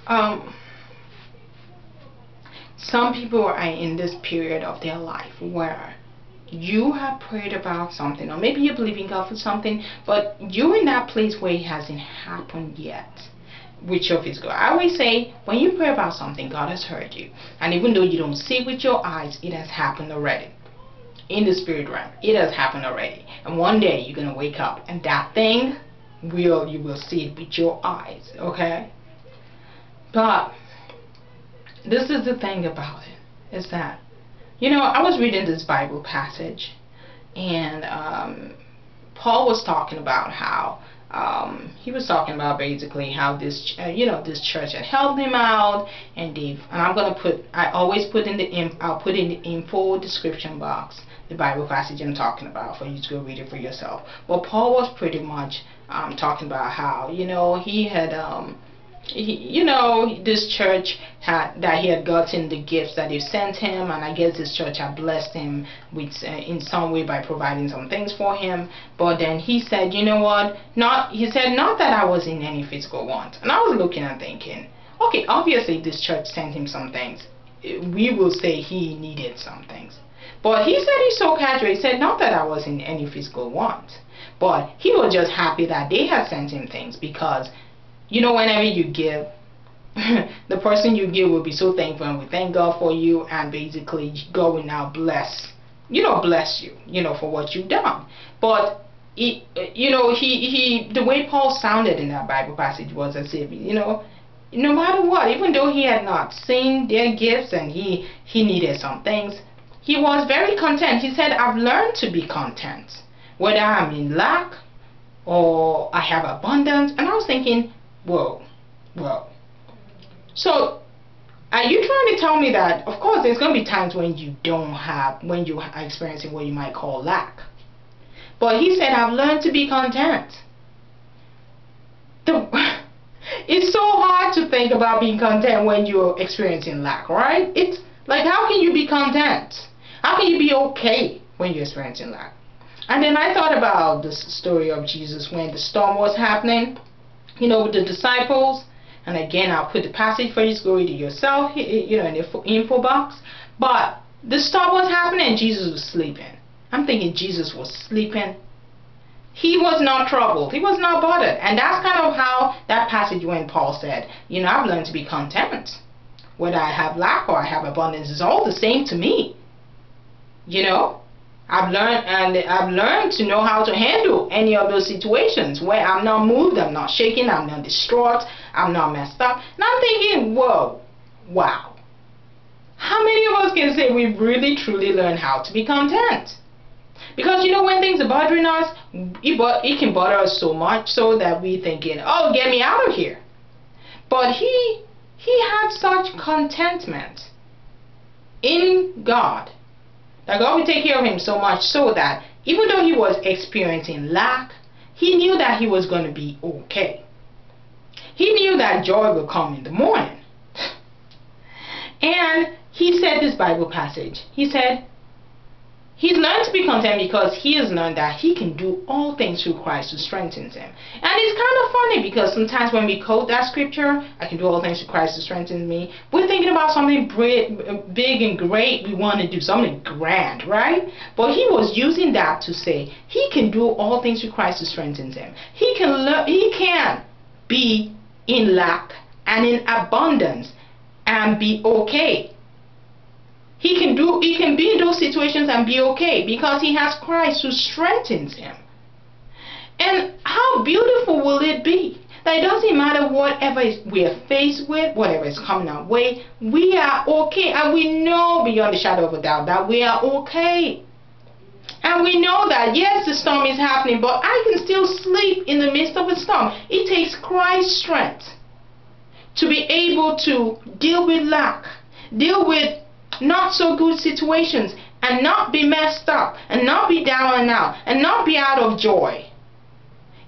Um, some people are in this period of their life where you have prayed about something, or maybe you believe in God for something, but you're in that place where it hasn't happened yet with your physical. I always say, when you pray about something, God has heard you, and even though you don't see it with your eyes, it has happened already. In the spirit realm, it has happened already, and one day you're gonna wake up and that thing you will see it with your eyes. Okay, but this is the thing about it, is that, you know, I was reading this Bible passage, and Paul was talking about how he was talking about basically how this this church had helped him out, and I'm gonna put, I always put in the I'll put in the info description box the Bible passage I'm talking about for you to go read it for yourself. But Paul was pretty much talking about how, you know, he had this church that he had gotten the gifts that they sent him, and I guess this church had blessed him with in some way by providing some things for him. But then he said, you know what, not that I was in any physical want. And I was looking and thinking, okay, obviously this church sent him some things. We will say he needed some things. But he said, he's so casual, he said, not that I was in any physical want, but he was just happy that they had sent him things, because, you know, whenever you give, the person you give will be so thankful and will thank God for you, and basically God will now bless you, for what you've done. But the way Paul sounded in that Bible passage was as if, no matter what, even though he had not seen their gifts and he needed some things, he was very content. He said, I've learned to be content, whether I'm in lack or I have abundance. And I was thinking, whoa. So, are you trying to tell me that, of course, there's going to be times when you are experiencing what you might call lack. But he said, I've learned to be content. It's so hard to think about being content when you're experiencing lack, right? It's like, how can you be content? How can you be okay when you're experiencing lack? And then I thought about the story of Jesus when the storm was happening, with the disciples. And again, I'll put the passage for you to go read it yourself, in the info box. But the storm was happening and Jesus was sleeping. I'm thinking Jesus was sleeping. He was not troubled. He was not bothered. And that's kind of how that passage went. Paul said, I've learned to be content. Whether I have lack or I have abundance, it's all the same to me. I've learned to know how to handle any of those situations where I'm not moved, I'm not shaken, I'm not distraught, I'm not messed up. And I'm thinking, whoa, wow. How many of us can say we've really truly learned how to be content? Because when things are bothering us, it can bother us so much so that we're thinking, oh, get me out of here. But he had such contentment in God, that God would take care of him so much so that even though he was experiencing lack, he knew that he was going to be okay. He knew that joy would come in the morning. And he said this Bible passage, he said, he's learned to be content because he has learned that he can do all things through Christ who strengthens him. And it's kind of funny because sometimes when we quote that scripture, I can do all things through Christ who strengthens me, we're thinking about something big and great. We want to do something grand, right? But he was using that to say he can do all things through Christ who strengthens him. He can be in lack and in abundance and be okay. He can be in those situations and be okay because he has Christ who strengthens him. And how beautiful will it be that it doesn't matter whatever we are faced with, whatever is coming our way, we are okay. And we know beyond the shadow of a doubt that we are okay. And we know that, yes, the storm is happening, but I can still sleep in the midst of a storm. It takes Christ's strength to be able to deal with lack, deal with not so good situations, and not be messed up, and not be down and out, and not be out of joy.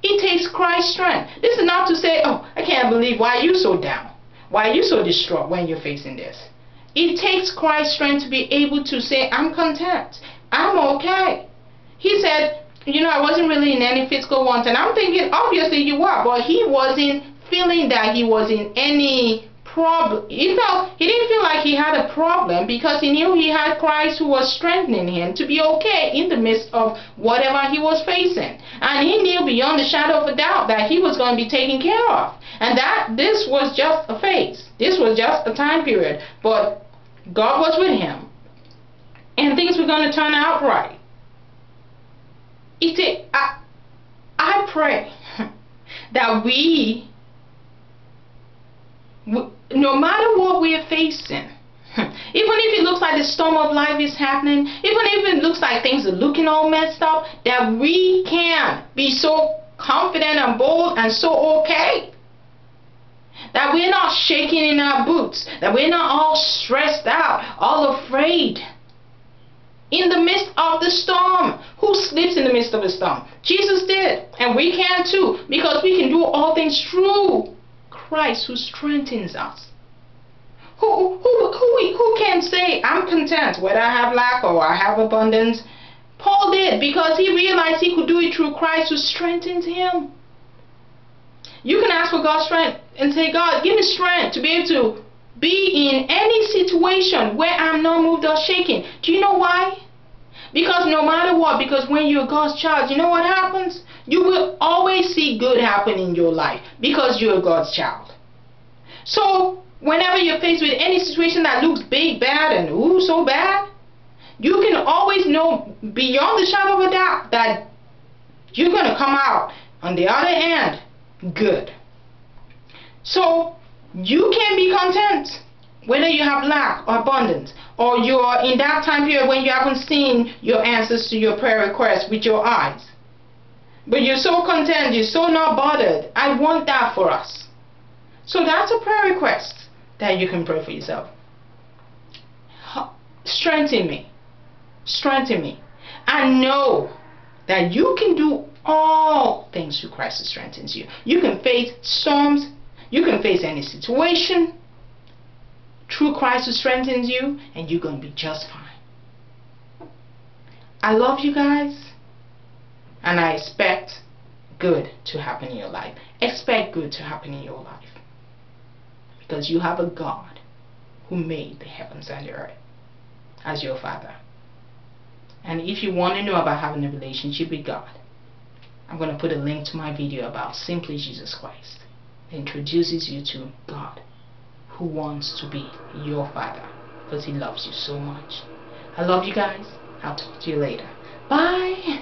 It takes Christ's strength. This is not to say, oh, I can't believe, why are you so down? Why are you so distraught when you're facing this? It takes Christ's strength to be able to say, I'm content, I'm okay. He said, I wasn't really in any physical want, and I'm thinking, obviously you are, but he wasn't feeling that he was in any problem. He didn't feel like he had a problem because he knew he had Christ who was strengthening him to be okay in the midst of whatever he was facing. And he knew beyond the shadow of a doubt that he was going to be taken care of. And that this was just a phase. This was just a time period. But God was with him. And things were going to turn out right. I pray that no matter what we are facing, even if it looks like the storm of life is happening, even if it looks like things are looking all messed up, that we can be so confident and bold and so okay. That we're not shaking in our boots, that we're not all stressed out, all afraid. In the midst of the storm. Who sleeps in the midst of a storm? Jesus did. And we can too. Because we can do all things through Christ who strengthens us. Who can say, I'm content, whether I have lack or I have abundance? Paul did, because he realized he could do it through Christ who strengthens him. You can ask for God's strength and say, God, give me strength to be able to be in any situation where I'm not moved or shaken. Do you know why? Because no matter what, because when you're God's child, you know what happens? You will always see good happen in your life because you're God's child. So whenever you're faced with any situation that looks big, bad, and ooh, so bad, you can always know beyond the shadow of a doubt that you're going to come out on the other end good. So you can be content whether you have lack or abundance, or you're in that time period when you haven't seen your answers to your prayer requests with your eyes. But you're so content, you're so not bothered. I want that for us. So that's a prayer request that you can pray for yourself. Strengthen me. Strengthen me. And know that you can do all things through Christ who strengthens you. You can face storms. You can face any situation through Christ who strengthens you, and you're going to be just fine. I love you guys, and I expect good to happen in your life. Expect good to happen in your life, because you have a God who made the heavens and the earth as your Father. And if you want to know about having a relationship with God, I'm going to put a link to my video about Simply Jesus Christ. It introduces you to God, who wants to be your Father because he loves you so much. I love you guys. I'll talk to you later. Bye.